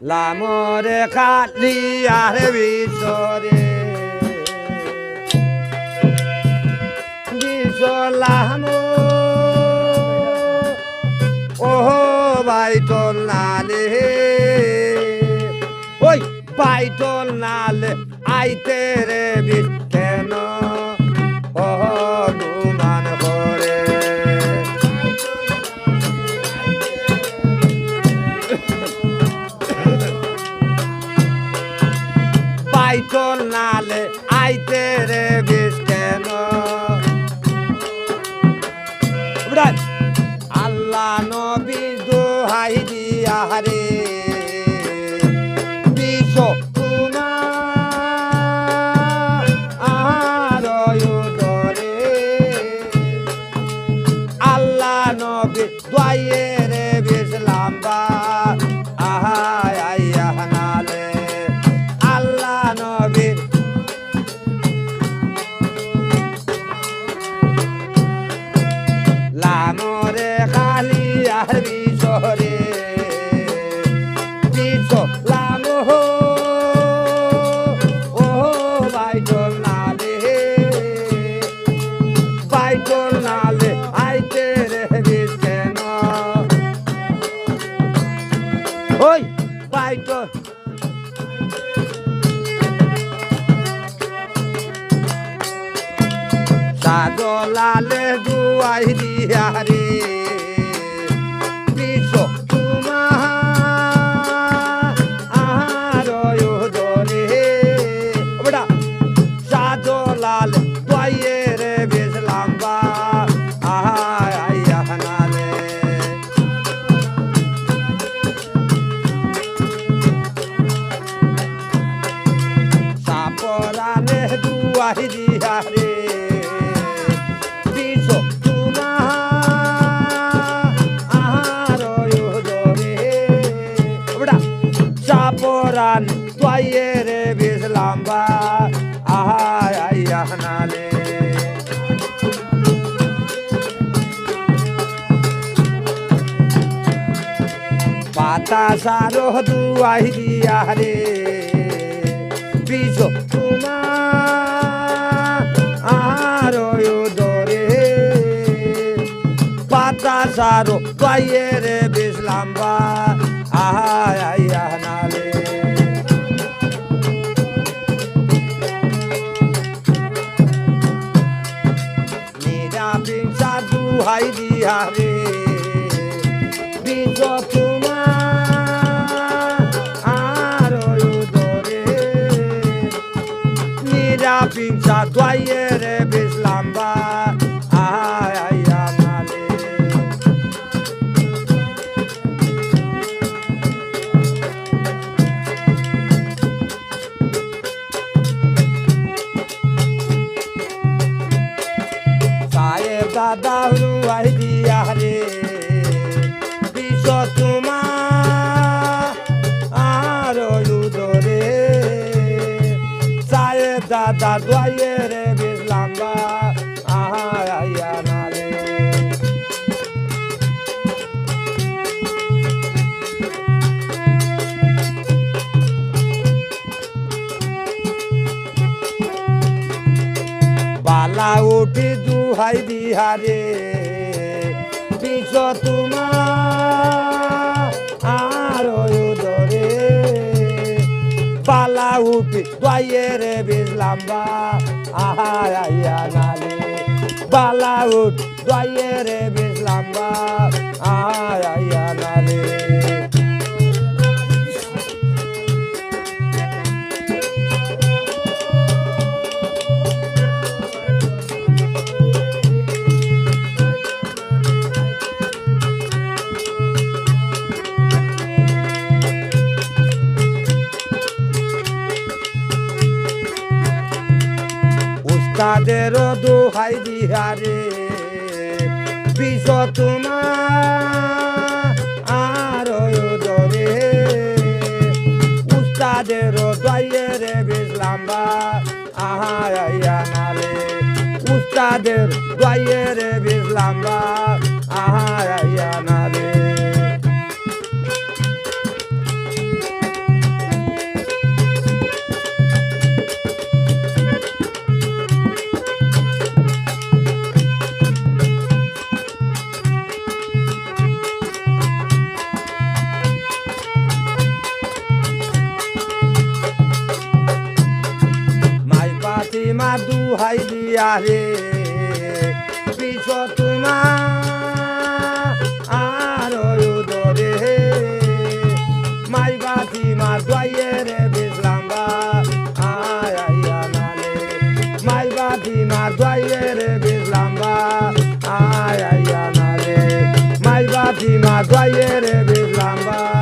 লামরে খালি আর বিশ্বরে লাম ও বাইতল নালে ওই বাইতল নালে আইতে রে বিষ কেন ও দুমান করে বাইতল নালে আইতে রে বিষ কেন আল্লাহ নবী দোহাই দিয়া রে বিশ্ব তোমার আরয়ুদরে আল্লাহ নবী দোয়াইয়ে রে বিসলাম বা আহায় আইয়া নালে আল্লাহ নবী লামরে খালি আর বিশরে বিশ লাম ও বাইটল নালে আইতে রে বিষ কেন ওই বাইটল সাজলালে দুয়াই দিয়া রে বিশ্ব তোমার আরয়ুদরে বেটা সাজলাল দুয়াইয়ে রে বিসলাম বা আহায় আইয়া নালে সাপরালে দুয়াই দিয়া রে চাপরান তোয়ে রে বিসলাম বা আহায় আইয়া নালে পাতা সারো দুয়াই দিয়া রে বিষ তোমার আরয়ুদরে পাতা সারো তোয়ে রে বিসলাম বা আহায় আইয়া নালে নিরাপিংসা দুহাই দিয়া রে বিষ তোমার আরয়ুদরে নিরাপিংসা তোয়ে রে বিসলাম বা আহায় আইয়া নালে দাদা রুয়াই দিয়া রে বিষ তোমার আরয়ুদরে সায়ে দাদা দোয়াইয়ে রে বিসলাম বা আহায় আইয়া নালে বালা উঠি দুহাই দিয়া রে বিষ তোমার আরয়ুদরে পালা উঠি দোয়াইয়ে রে বিসলাম বা আহায় আইয়া নালে পালা উঠ দোয়াইয়ে রে বিসলাম বা আহায় আইয়া নালে তাদের দোহাই দিয়া রে বিষ তোমার আরয়ুদরে উস্তাদের দোয়াইয়ে রে বিসলাম বা আহায় আইয়া নালে উস্তাদের দোয়াইয়ে রে বিসলাম বা আহায় আইয়া নালে বিলাই দিয়া রে পিছ তোমার আর উদরে মাই বাতি মার দোয়াইয়ে রে বিজলাম বা আয়া নালে মাই বাতি মার দোয়াইয়ে রে বিজলাম বা আয়া নালে মাই বাতি মার দোয়াইয়ে রে বিজলাম বা